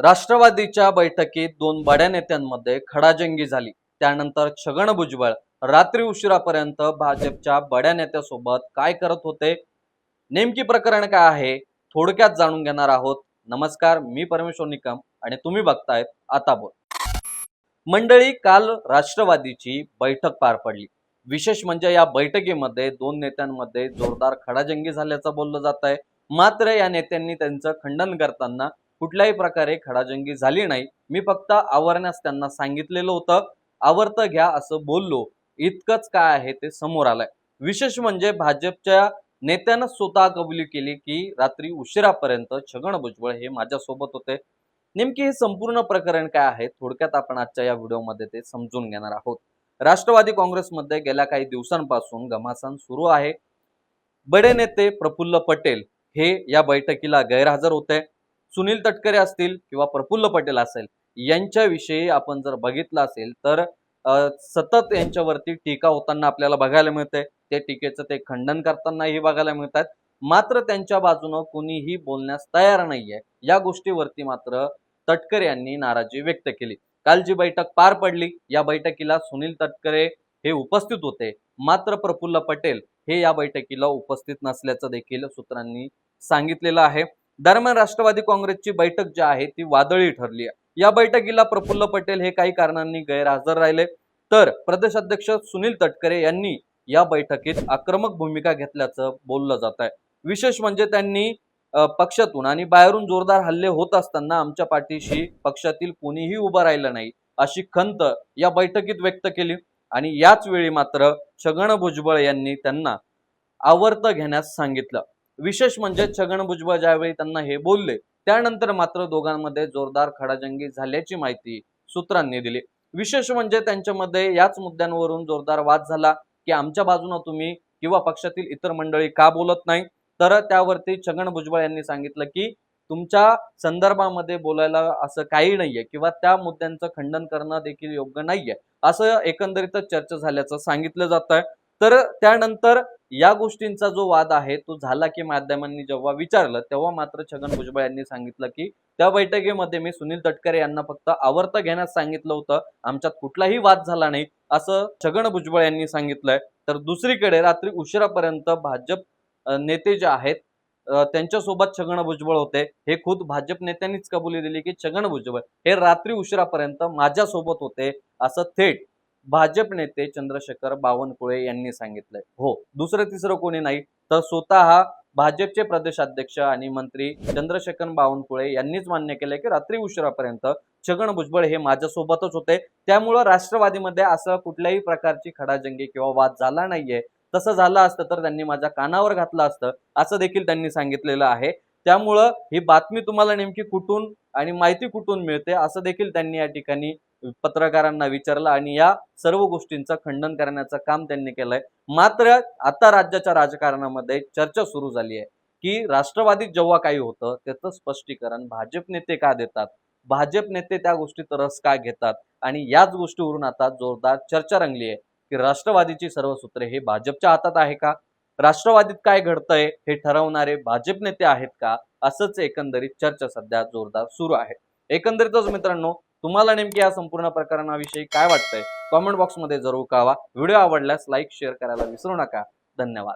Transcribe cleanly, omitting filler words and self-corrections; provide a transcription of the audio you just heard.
राष्ट्रवादीच्या बैठकीत दोन बड्या नेत्यांमध्ये खडाजंगी झाली। त्यानंतर छगन भुजबळ रात्री उशिरापर्यंत भाजपच्या बड्या नेत्यासोबत काय करत होते, नेमकी प्रकरण काय आहे, थोडक्यात जाणून घेणार आहोत। नमस्कार, मी परमेश्वर निकम आणि तुम्ही बघतायत आता बोल। मंडळी, काल राष्ट्रवादीची बैठक पार पडली। विशेष म्हणजे या बैठकीमध्ये दोन नेत्यांमध्ये जोरदार खडाजंगी झाल्याचं बोललं जात आहे। मात्र या नेत्यांनी त्यांचं खंडन करताना कुठल्याही प्रकारे खडाजंगी झाली नाही, मी फक्त आवरण्यास त्यांना सांगितलेलं होतं, आवरतं घ्या असं बोललो, इतकंच काय आहे ते समोर आलंय। विशेष म्हणजे भाजपच्या नेत्यानं स्वतः कबुली केली की रात्री उशिरापर्यंत छगन भुजबळ हे माझ्यासोबत होते। नेमके हे संपूर्ण प्रकरण काय आहे, थोडक्यात आपण आजच्या या व्हिडिओमध्ये ते समजून घेणार आहोत। राष्ट्रवादी काँग्रेसमध्ये गेल्या काही दिवसांपासून घमासान सुरू आहे। बडे नेते प्रफुल्ल पटेल हे या बैठकीला गैरहजर होते। सुनील तटकरे असतील किंवा प्रफुल्ल पटेल असेल, यांच्याविषयी आपण जर बघितलं असेल तर सतत यांच्यावरती टीका होताना आपल्याला बघायला मिळते। ते टीकेचं ते खंडन करतानाही बघायला मिळतात। मात्र त्यांच्या बाजूने कोणीही बोलण्यास तयार नाहीये। या गोष्टीवरती मात्र तटकरे यांनी नाराजी व्यक्त केली। काल जी बैठक पार पडली, या बैठकीला सुनील तटकरे हे उपस्थित होते, मात्र प्रफुल्ल पटेल हे या बैठकीला उपस्थित नसल्याचं देखील सूत्रांनी सांगितलेलं आहे। दरम्यान राष्ट्रवादी काँग्रेसची बैठक जी आहे ती वादळी ठरली आहे। या बैठकीला प्रफुल्ल पटेल हे काही कारणांनी गैरहजर राहिले, तर प्रदेशाध्यक्ष सुनील तटकरे यांनी या बैठकीत आक्रमक भूमिका घेतल्याचं बोललं जात आहे। विशेष म्हणजे त्यांनी पक्षातून आणि बाहेरून जोरदार हल्ले होत असताना आमच्या पाठीशी पक्षातील कोणीही उभं राहिलं नाही अशी खंत या बैठकीत व्यक्त केली। आणि याच वेळी मात्र छगन भुजबळ यांनी त्यांना आवरतं घेण्यास सांगितलं। विशेष म्हणजे छगन भुजबळ ज्यावेळी त्यांना हे बोलले, त्यानंतर मात्र दोघांमध्ये जोरदार खडाजंगी झाल्याची माहिती सूत्रांनी दिली। विशेष म्हणजे त्यांच्यामध्ये याच मुद्द्यांवरून जोरदार वाद झाला की आमच्या बाजूने तुम्ही किंवा पक्षातील इतर मंडळी का बोलत नाही, तर त्यावरती छगन भुजबळ यांनी सांगितलं की तुमच्या संदर्भामध्ये बोलायला असं काही नाहीये किंवा त्या मुद्द्यांचं खंडन करणं देखील योग्य नाहीये, असं एकंदरीतच चर्चा झाल्याचं सांगितलं जात आहे। तर त्यानंतर या गोष्टींचा जो वाद आहे तो झाला की माध्यमांनी जेव्हा विचारलं तेव्हा मात्र छगन भुजबळ यांनी सांगितलं की त्या बैठकीमध्ये मी सुनील तटकरे यांना फक्त आवरतं घेण्यास सांगितलं होतं, आमच्यात कुठलाही वाद झाला नाही असं छगन भुजबळ यांनी सांगितलंय। तर दुसरीकडे रात्री उशिरापर्यंत भाजप नेते जे आहेत त्यांच्यासोबत छगन भुजबळ होते। हे खुद भाजप नेत्यांनीच कबुली दिली की छगन भुजबळ हे रात्री उशिरापर्यंत माझ्यासोबत होते, असं थेट भाजप नेते चंद्रशेखर बावनकुळे यांनी सांगितलंय। हो, दुसरं तिसरं कोणी नाही, तर स्वतः भाजपचे प्रदेशाध्यक्ष आणि मंत्री चंद्रशेखर बावनकुळे यांनीच मान्य केलंय की रात्री उशिरापर्यंत छगन भुजबळ हे माझ्यासोबतच होते। त्यामुळे राष्ट्रवादीमध्ये असं कुठल्याही प्रकारची खडाजंगी किंवा वाद झाला नाहीये। तसं झालं असतं तर त्यांनी माझ्या कानावर घातलं असतं, असं देखील त्यांनी सांगितलेलं आहे। त्यामुळं ही बातमी तुम्हाला नेमकी कुठून आणि माहिती कुठून मिळते असं देखील त्यांनी या ठिकाणी पत्रकारांना विचारलं आणि या सर्व गोष्टींचं खंडन करण्याचं काम त्यांनी केलंय। मात्र आता राज्याच्या राजकारणामध्ये चर्चा सुरू झाली आहे की राष्ट्रवादीत जेव्हा काही होतं त्याचं स्पष्टीकरण भाजप नेते का देतात, भाजप नेते त्या गोष्टीत रस का घेतात, आणि याच गोष्टीवरून आता जोरदार चर्चा रंगली आहे की राष्ट्रवादीची सर्व सूत्रे हे भाजपच्या हातात आहे का, राष्ट्रवादीत काय घडतंय हे ठरवणारे भाजप नेते आहेत का, असंच एकंदरीत चर्चा सध्या जोरदार सुरू आहे। एकंदरीतच मित्रांनो, तुम्हाला नेमकी या संपूर्ण प्रकरणाविषयी काय वाटतंय कमेंट बॉक्समध्ये जरूर कळवा। व्हिडिओ आवडल्यास लाईक शेअर करायला विसरू नका। धन्यवाद।